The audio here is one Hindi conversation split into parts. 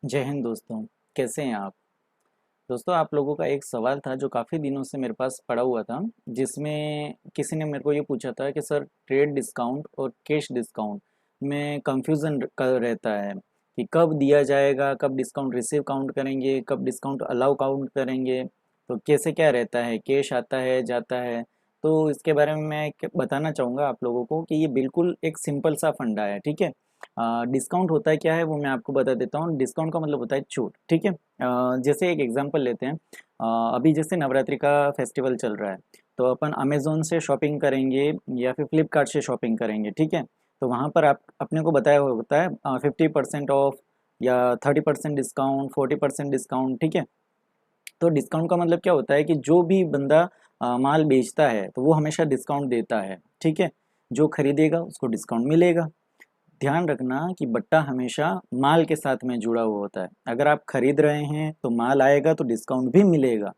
जय हिंद दोस्तों। कैसे हैं आप? दोस्तों, आप लोगों का एक सवाल था जो काफ़ी दिनों से मेरे पास पड़ा हुआ था, जिसमें किसी ने मेरे को ये पूछा था कि सर, ट्रेड डिस्काउंट और कैश डिस्काउंट में कंफ्यूजन रहता है कि कब दिया जाएगा, कब डिस्काउंट रिसीव काउंट करेंगे, कब डिस्काउंट अलाउ काउंट करेंगे, तो कैसे क्या रहता है, कैश आता है जाता है। तो इसके बारे में मैं बताना चाहूँगा आप लोगों को कि ये बिल्कुल एक सिंपल सा फंडा है, ठीक है। डिस्काउंट होता है क्या है वो मैं आपको बता देता हूँ। डिस्काउंट का मतलब होता है छूट, ठीक है। जैसे एक एग्जांपल लेते हैं। अभी जैसे नवरात्रि का फेस्टिवल चल रहा है, तो अपन अमेज़न से शॉपिंग करेंगे या फिर फ्लिपकार्ट से शॉपिंग करेंगे, ठीक है। तो वहाँ पर आप अपने को बताया होता है 50% ऑफ या 30% डिस्काउंट, 40% डिस्काउंट, ठीक है। तो डिस्काउंट का मतलब क्या होता है कि जो भी बंदा माल बेचता है तो वो हमेशा डिस्काउंट देता है, ठीक है। जो खरीदेगा उसको डिस्काउंट मिलेगा। ध्यान रखना कि बट्टा हमेशा माल के साथ में जुड़ा हुआ होता है। अगर आप खरीद रहे हैं तो माल आएगा तो डिस्काउंट भी मिलेगा,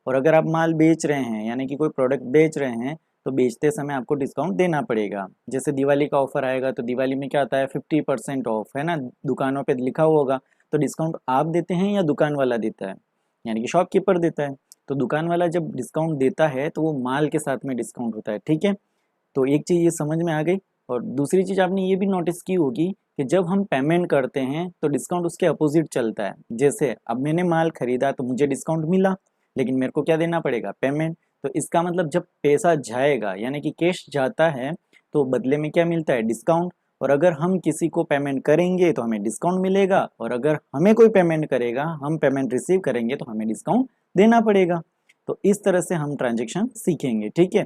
और अगर आप माल बेच रहे हैं यानी कि कोई प्रोडक्ट बेच रहे हैं तो बेचते समय आपको डिस्काउंट देना पड़ेगा। जैसे दिवाली का ऑफर आएगा तो दिवाली में क्या आता है, 50% ऑफ, है ना। दुकानों पे लिखा हुआ होगा। तो डिस्काउंट आप देते हैं या दुकान वाला देता है, यानी कि शॉपकीपर देता है। तो दुकान वाला जब डिस्काउंट देता है तो वो माल के साथ में डिस्काउंट होता है, ठीक है। तो एक चीज़ ये समझ में आ गई। और दूसरी चीज़ आपने ये भी नोटिस की होगी कि जब हम पेमेंट करते हैं तो डिस्काउंट उसके अपोजिट चलता है। जैसे अब मैंने माल खरीदा तो मुझे डिस्काउंट मिला, लेकिन मेरे को क्या देना पड़ेगा, पेमेंट। तो इसका मतलब जब पैसा जाएगा यानी कि कैश जाता है तो बदले में क्या मिलता है, डिस्काउंट। और अगर हम किसी को पेमेंट करेंगे तो हमें डिस्काउंट मिलेगा, और अगर हमें कोई पेमेंट करेगा, हम पेमेंट रिसीव करेंगे तो हमें डिस्काउंट देना पड़ेगा। तो इस तरह से हम ट्रांजेक्शन सीखेंगे, ठीक है।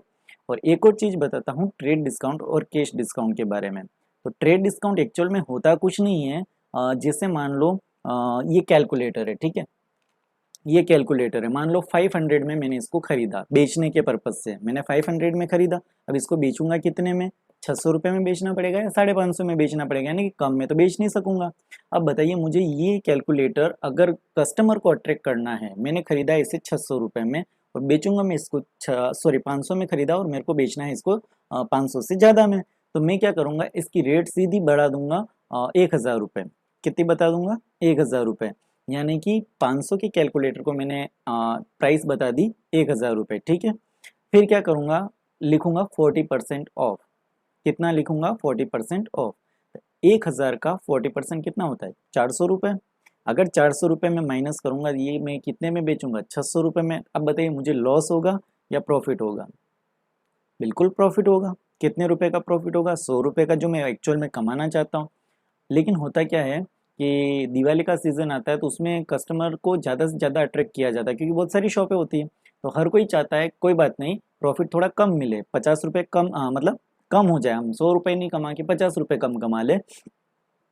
और एक और चीज़ बताता हूँ ट्रेड डिस्काउंट और कैश डिस्काउंट के बारे में। तो ट्रेड डिस्काउंट एक्चुअल में होता कुछ नहीं है। जैसे मान लो ये कैलकुलेटर है, ठीक है। ये कैलकुलेटर है, मान लो 500 में मैंने इसको खरीदा, बेचने के पर्पज से मैंने 500 में खरीदा। अब इसको बेचूंगा कितने में, 600 रुपये में बेचना पड़ेगा या 550 में बेचना पड़ेगा, यानी कि कम में तो बेच नहीं सकूंगा। अब बताइए मुझे ये कैलकुलेटर अगर कस्टमर को अट्रैक्ट करना है, मैंने खरीदा इसे 600 रुपये में और बेचूंगा मैं इसको 500 में खरीदा और मेरे को बेचना है इसको 500 से ज़्यादा में। तो मैं क्या करूंगा, इसकी रेट सीधी बढ़ा दूंगा 1000 रुपये। कितनी बता दूंगा, 1000 रुपये। यानी कि 500 के कैलकुलेटर को मैंने प्राइस बता दी 1000 रुपये, ठीक है। फिर क्या करूँगा, लिखूंगा 40% ऑफ। कितना लिखूंगा, 40% ऑफ। 1000 का 40% कितना होता है, 400 रुपये। अगर 400 रुपये में माइनस करूंगा, ये मैं कितने में बेचूंगा, 600 रुपये में। अब बताइए मुझे लॉस होगा या प्रॉफिट होगा, बिल्कुल प्रॉफिट होगा। कितने रुपए का प्रॉफिट होगा, 100 रुपये का, जो मैं एक्चुअल में कमाना चाहता हूँ। लेकिन होता क्या है कि दिवाली का सीज़न आता है तो उसमें कस्टमर को ज़्यादा से ज़्यादा अट्रैक्ट किया जाता है, क्योंकि बहुत सारी शॉपें होती हैं। तो हर कोई चाहता है कोई बात नहीं, प्रॉफिट थोड़ा कम मिले, 50 रुपये कम, मतलब कम हो जाए, हम 100 रुपये नहीं कमा के 50 रुपये कम कमा ले।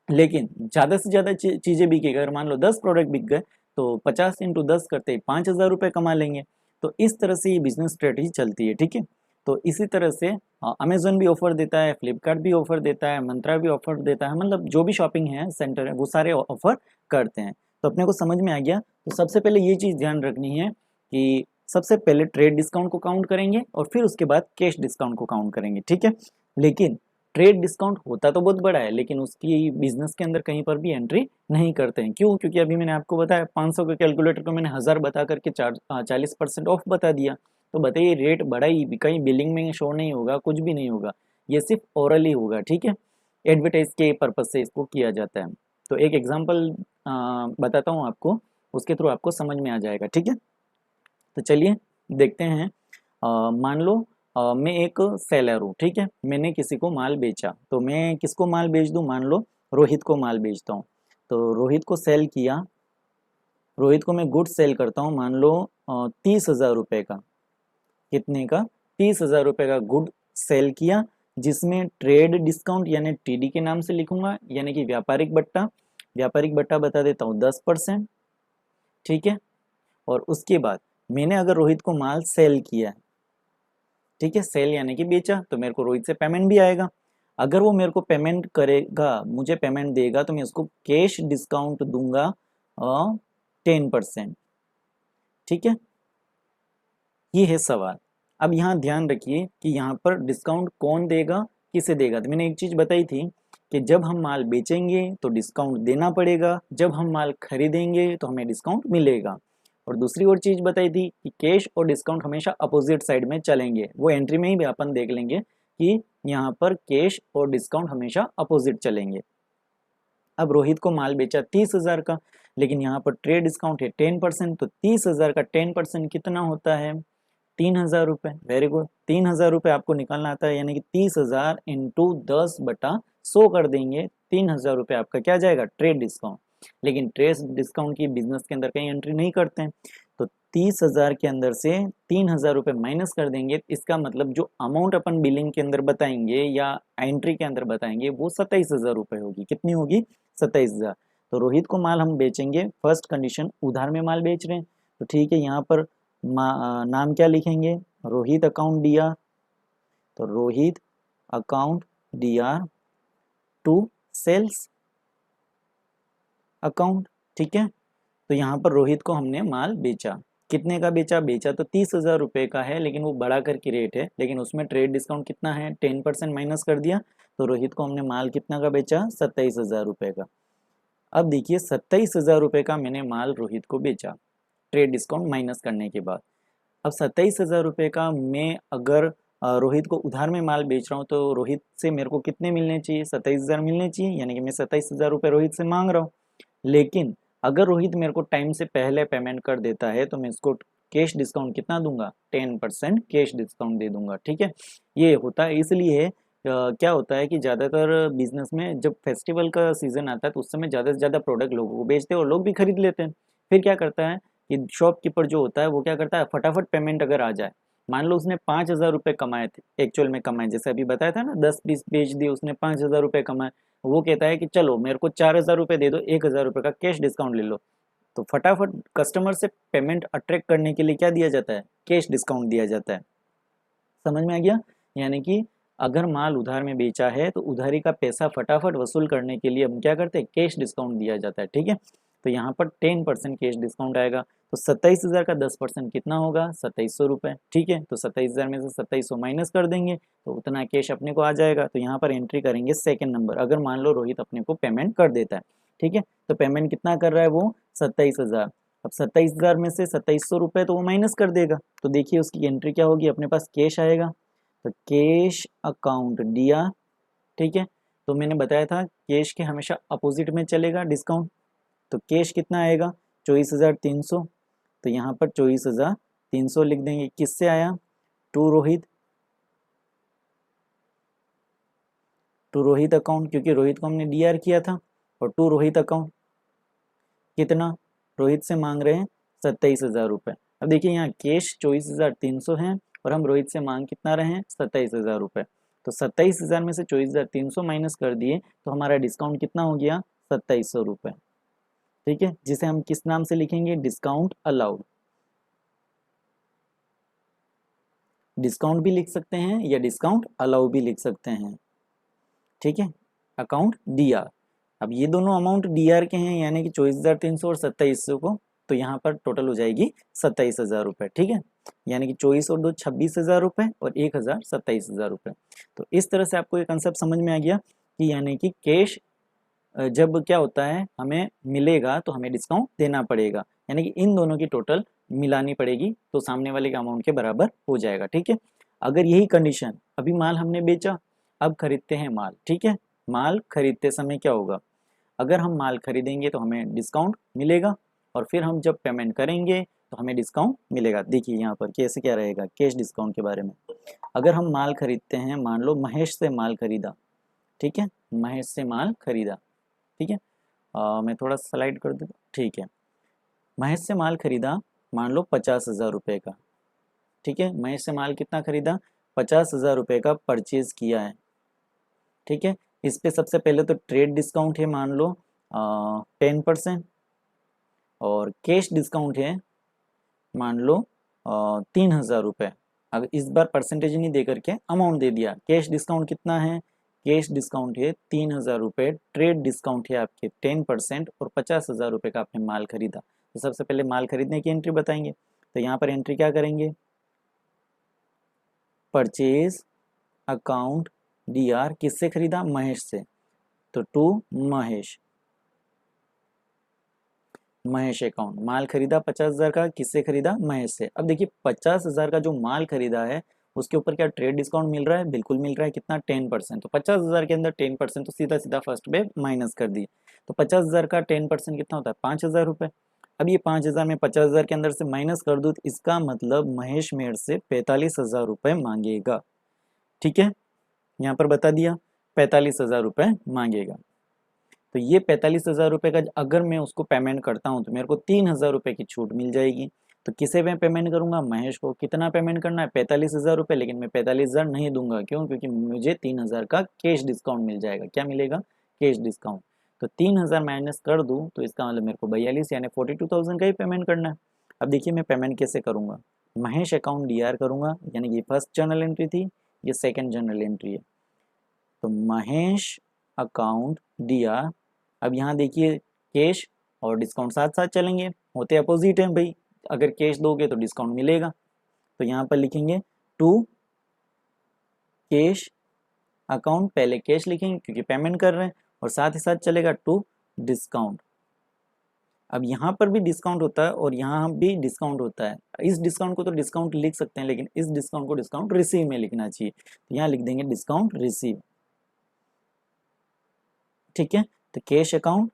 लेकिन ज़्यादा से ज़्यादा चीज़ें बिकेगी। अगर मान लो 10 प्रोडक्ट बिक गए तो 50 × 10 करते 5,000 रुपये कमा लेंगे। तो इस तरह से ये बिजनेस स्ट्रेटजी चलती है, ठीक है। तो इसी तरह से अमेजोन भी ऑफर देता है, फ्लिपकार्ट भी ऑफर देता है, मंत्रा भी ऑफर देता है, मतलब जो भी शॉपिंग है सेंटर है वो सारे ऑफर करते हैं। तो अपने को समझ में आ गया। तो सबसे पहले ये चीज़ ध्यान रखनी है कि सबसे पहले ट्रेड डिस्काउंट को काउंट करेंगे और फिर उसके बाद कैश डिस्काउंट को काउंट करेंगे, ठीक है। लेकिन ट्रेड डिस्काउंट होता तो बहुत बड़ा है, लेकिन उसकी बिजनेस के अंदर कहीं पर भी एंट्री नहीं करते हैं। क्यों? क्योंकि अभी मैंने आपको बताया 500 के कैलकुलेटर को मैंने 1000 बता करके 40% ऑफ बता दिया। तो बताइए रेट बढ़ा ही, कहीं बिलिंग में शो नहीं होगा, कुछ भी नहीं होगा। ये सिर्फ ओरल ही होगा, ठीक है। एडवर्टाइज के पर्पज से इसको किया जाता है। तो एक एग्जाम्पल बताता हूँ आपको, उसके थ्रू आपको समझ में आ जाएगा, ठीक है। तो चलिए देखते हैं। मान लो मैं एक सेलर हूँ, ठीक है। मैंने किसी को माल बेचा, तो मैं किसको माल बेच दूँ, मान लो रोहित को माल बेचता हूँ। तो रोहित को सेल किया, रोहित को मैं गुड सेल करता हूँ, मान लो 30,000 रुपये का। कितने का, 30,000 रुपये का गुड सेल किया, जिसमें ट्रेड डिस्काउंट यानी टीडी के नाम से लिखूंगा, यानी कि व्यापारिक बट्टा। व्यापारिक बट्टा बता देता हूँ 10%, ठीक है। और उसके बाद मैंने अगर रोहित को माल सेल किया है, ठीक है, सेल यानी कि बेचा, तो मेरे को रोहित से पेमेंट भी आएगा। अगर वो मेरे को पेमेंट करेगा, मुझे पेमेंट देगा, तो मैं उसको कैश डिस्काउंट दूंगा 10%, ठीक है। ये है सवाल। अब यहाँ ध्यान रखिए कि यहाँ पर डिस्काउंट कौन देगा, किसे देगा। तो मैंने एक चीज़ बताई थी कि जब हम माल बेचेंगे तो डिस्काउंट देना पड़ेगा, जब हम माल खरीदेंगे तो हमें डिस्काउंट मिलेगा। और दूसरी और चीज़ बताई थी कि कैश और डिस्काउंट हमेशा अपोजिट साइड में चलेंगे, वो एंट्री में ही भी अपन देख लेंगे कि यहाँ पर कैश और डिस्काउंट हमेशा अपोजिट चलेंगे। अब रोहित को माल बेचा 30,000 का, लेकिन यहाँ पर ट्रेड डिस्काउंट है 10%, तो 30,000 का 10% कितना होता है? 3,000 रुपये। वेरी गुड, 3,000 रुपये आपको निकालना आता है, यानी कि 30,000 इंटू 10/100 कर देंगे, 3,000 रुपये आपका क्या जाएगा? Trade discount. लेकिन ट्रेड डिस्काउंट की बिजनेस के अंदर कहीं एंट्री नहीं करते हैं, तो 30,000 के अंदर से 3,000 रुपये माइनस कर देंगे। इसका मतलब जो अमाउंट अपन बिलिंग के अंदर बताएंगे या एंट्री के अंदर बताएंगे वो 27,000 रुपये होगी। कितनी होगी? 27,000। तो रोहित को माल हम बेचेंगे, फर्स्ट कंडीशन उधार में माल बेच रहे हैं, तो ठीक है, यहाँ पर नाम क्या लिखेंगे? Rohit account D R. तो Rohit account D R to sales account. ठीक है, तो यहाँ पर रोहित को हमने माल बेचा, कितने का बेचा? बेचा तो 30,000 रुपये का है, लेकिन वो बढ़ा कर की रेट है, लेकिन उसमें ट्रेड डिस्काउंट कितना है? 10% माइनस कर दिया, तो रोहित को हमने माल कितना का बेचा? 27,000 रुपये का। अब देखिए 27,000 रुपये का मैंने माल रोहित को बेचा ट्रेड डिस्काउंट माइनस करने के बाद। अब 27,000 रुपये का मैं अगर रोहित को उधार में माल बेच रहा हूँ तो रोहित से मेरे को कितने मिलने चाहिए? 27,000 मिलने चाहिए, यानी कि मैं 27,000 रुपये रोहित से मांग रहा हूँ। लेकिन अगर रोहित मेरे को टाइम से पहले पेमेंट कर देता है तो मैं इसको कैश डिस्काउंट कितना दूंगा? 10% कैश डिस्काउंट दे दूंगा। ठीक है, ये होता है इसलिए क्या होता है कि ज़्यादातर बिजनेस में जब फेस्टिवल का सीज़न आता है तो उस समय ज़्यादा से ज़्यादा प्रोडक्ट लोगों को बेचते हैं और लोग भी खरीद लेते हैं। फिर क्या करता है कि शॉपकीपर जो होता है वो क्या करता है, फटाफट पेमेंट अगर आ जाए, मान लो उसने 5,000 रुपये कमाए थे, एक्चुअल में कमाए, जैसे अभी बताया था ना 10-20 बेच दिए उसने, 5,000 रुपये कमाए, वो कहता है कि चलो मेरे को 4,000 रुपये दे दो, 1,000 रुपये का कैश डिस्काउंट ले लो। तो फटाफट कस्टमर से पेमेंट अट्रैक्ट करने के लिए क्या दिया जाता है? कैश डिस्काउंट दिया जाता है। समझ में आ गया? यानी कि अगर माल उधार में बेचा है तो उधारी का पैसा फटाफट वसूल करने के लिए हम क्या करते हैं? कैश डिस्काउंट दिया जाता है। ठीक है, तो यहाँ पर 10% कैश डिस्काउंट आएगा, तो 27,000 का 10% कितना होगा? 2,700 रुपये। ठीक है, तो 27,000 में से 2,700 माइनस कर देंगे तो उतना कैश अपने को आ जाएगा। तो यहाँ पर एंट्री करेंगे सेकेंड नंबर, अगर मान लो रोहित अपने को पेमेंट कर देता है। ठीक है, तो पेमेंट कितना कर रहा है वो? 27,000। अब 27,000 में से 2,700 रुपये तो वो माइनस कर देगा, तो देखिए उसकी एंट्री क्या होगी? अपने पास कैश आएगा, तो कैश अकाउंट दिया। ठीक है, तो मैंने बताया था कैश के हमेशा अपोजिट में चलेगा डिस्काउंट, तो कैश कितना आएगा? 24,300। तो यहाँ पर 24,300 लिख देंगे। किससे आया? To Rohit, to Rohit account, क्योंकि रोहित को हमने डी आर किया था, और टू रोहित अकाउंट कितना? रोहित से मांग रहे हैं 27,000 रुपये। अब देखिए यहाँ कैश 24,300 है और हम रोहित से मांग कितना रहे हैं? 27,000 रुपये। तो 27,000 में से 24,300 माइनस कर दिए तो हमारा डिस्काउंट कितना हो गया? 2,700 रुपये। ठीक है, जिसे हम किस नाम से लिखेंगे? Discount allowed. डिस्काउंट भी लिख सकते हैं या डिस्काउंट अलाउ भी लिख सकते हैं। ठीक है, अकाउंट डी आर। अब ये दोनों अमाउंट डी आर के हैं, यानी कि 24,300 और 2700 को, तो यहाँ पर टोटल हो जाएगी 27,000 रुपये। ठीक है, यानी कि 24 और 2 26,000 रुपये और 1,000 27,000 रुपये। तो इस तरह से आपको ये कंसेप्ट समझ में आ गया कि यानी कि कैश जब क्या होता है हमें मिलेगा तो हमें डिस्काउंट देना पड़ेगा, यानी कि इन दोनों की टोटल मिलानी पड़ेगी तो सामने वाले के अमाउंट के बराबर हो जाएगा। ठीक है, अगर यही कंडीशन, अभी माल हमने बेचा, अब खरीदते हैं माल। ठीक है, माल खरीदते समय क्या होगा? अगर हम माल खरीदेंगे तो हमें डिस्काउंट मिलेगा और फिर हम जब पेमेंट करेंगे तो हमें डिस्काउंट मिलेगा। देखिए यहाँ पर कैसे क्या रहेगा कैश डिस्काउंट के बारे में। अगर हम माल खरीदते हैं, मान लो महेश से माल खरीदा। ठीक है, महेश से माल खरीदा। ठीक है, मैं थोड़ा स्लाइड कर दूँ। ठीक है, महेश से माल खरीदा, मान लो 50,000 रुपये का। ठीक है, महेश से माल कितना खरीदा? 50,000 रुपये का परचेज किया है। ठीक है, इस पे सबसे पहले तो ट्रेड डिस्काउंट है, मान लो 10%, और कैश डिस्काउंट है मान लो 3,000 रुपये। अब इस बार परसेंटेज नहीं दे करके अमाउंट दे दिया। कैश डिस्काउंट कितना है? कैश डिस्काउंट है 3,000 रुपये, ट्रेड डिस्काउंट है आपके 10% और 50,000 रुपये का आपने माल खरीदा। तो सबसे पहले माल खरीदने की एंट्री बताएंगे, तो यहाँ पर एंट्री क्या करेंगे? परचेज अकाउंट डी आर, किससे खरीदा? महेश से। तो टू महेश, महेश अकाउंट, माल खरीदा 50,000 का, किससे खरीदा? महेश से। अब देखिए 50,000 का जो माल खरीदा है उसके ऊपर क्या ट्रेड डिस्काउंट मिल रहा है? बिल्कुल मिल रहा है। कितना? 10%। तो 50,000 के अंदर 10% तो सीधा सीधा फर्स्ट पे माइनस कर दिए। तो 50,000 का 10% कितना होता है? 5,000 रुपये। अब ये 5,000 में 50,000 के अंदर से माइनस कर दूँ तो इसका मतलब महेश मेरे से 45,000 रुपये मांगेगा। ठीक है, यहाँ पर बता दिया 45,000 रुपये मांगेगा। तो ये 45,000 रुपये का अगर मैं उसको पेमेंट करता हूँ तो मेरे को 3,000 रुपये की छूट मिल जाएगी। तो किसे मैं पेमेंट करूंगा? महेश को। कितना पेमेंट करना है? 45,000 रुपये। लेकिन मैं 45,000 नहीं दूंगा, क्यों? क्योंकि मुझे 3,000 का कैश डिस्काउंट मिल जाएगा। क्या मिलेगा? Cash discount. तो 3,000 माइनस कर दूँ तो इसका मतलब मेरे को 42 यानी 42,000 का ही पेमेंट करना है। अब देखिए मैं पेमेंट कैसे करूँगा? महेश अकाउंट DR करूँगा, यानी कि फर्स्ट जर्नल एंट्री थी, ये सेकेंड जर्नल एंट्री है। तो महेश अकाउंट DR। अब यहाँ देखिए कैश और डिस्काउंट साथ साथ चलेंगे, होते अपोजिट हैं भाई। अगर कैश दोगे तो डिस्काउंट मिलेगा। तो यहाँ पर लिखेंगे टू कैश अकाउंट, पहले कैश लिखेंगे क्योंकि पेमेंट कर रहे हैं, और साथ ही साथ चलेगा टू डिस्काउंट। अब यहाँ पर भी डिस्काउंट होता है और यहाँ भी डिस्काउंट होता है। इस डिस्काउंट को तो डिस्काउंट लिख सकते हैं, लेकिन इस डिस्काउंट को डिस्काउंट रिसीव में लिखना चाहिए। तो यहाँ लिख देंगे डिस्काउंट रिसीव। ठीक है, तो cash account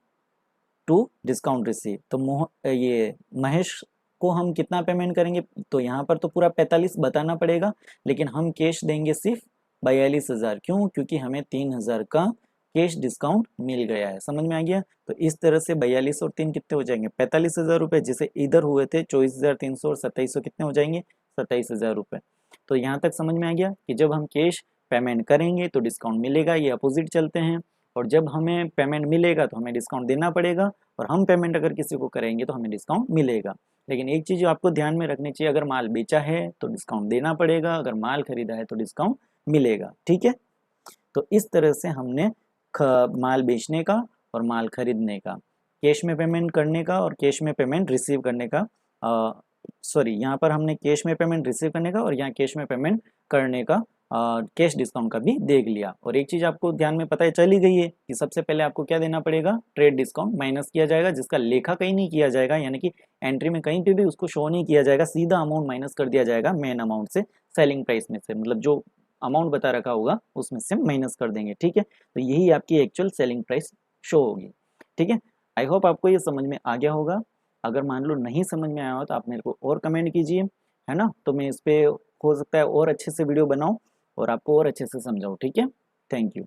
to discount receive. तो ये महेश को हम कितना पेमेंट करेंगे? तो यहाँ पर तो पूरा 45 बताना पड़ेगा, लेकिन हम कैश देंगे सिर्फ 42,000। क्यों? क्योंकि हमें 3,000 का कैश डिस्काउंट मिल गया है। समझ में आ गया? तो इस तरह से 42 और 3 कितने हो जाएंगे? 45,000 रुपये। जिसे इधर हुए थे 24,300 और 2700 कितने हो जाएंगे? 27,000 रुपये। तो यहाँ तक समझ में आ गया कि जब हम कैश पेमेंट करेंगे तो डिस्काउंट मिलेगा, ये अपोजिट चलते हैं। और जब हमें पेमेंट मिलेगा तो हमें डिस्काउंट देना पड़ेगा, और हम पेमेंट अगर किसी को करेंगे तो हमें डिस्काउंट मिलेगा। लेकिन एक चीज़ आपको ध्यान में रखनी चाहिए, अगर माल बेचा है तो डिस्काउंट देना पड़ेगा, अगर माल खरीदा है तो डिस्काउंट मिलेगा। ठीक है, तो इस तरह से हमने माल बेचने का और माल खरीदने का, कैश में पेमेंट करने का और कैश में पेमेंट रिसीव करने का, सॉरी यहाँ पर हमने कैश में पेमेंट रिसीव करने का और यहाँ कैश में पेमेंट करने का कैश डिस्काउंट का भी देख लिया। और एक चीज़ आपको ध्यान में पता है चल ही गई है कि सबसे पहले आपको क्या देना पड़ेगा? ट्रेड डिस्काउंट माइनस किया जाएगा, जिसका लेखा कहीं नहीं किया जाएगा, यानी कि एंट्री में कहीं पे भी उसको शो नहीं किया जाएगा, सीधा अमाउंट माइनस कर दिया जाएगा मेन अमाउंट से, सेलिंग प्राइस में से, मतलब जो अमाउंट बता रखा होगा उसमें से माइनस कर देंगे। ठीक है, तो यही आपकी एक्चुअल सेलिंग प्राइस शो होगी। ठीक है, आई होप आपको ये समझ में आ गया होगा। अगर मान लो नहीं समझ में आया हो तो आप मेरे को और कमेंट कीजिए, है ना, तो मैं इस पर हो सकता है और अच्छे से वीडियो बनाऊँ और आपको और अच्छे से समझाऊँ। ठीक है, थैंक यू।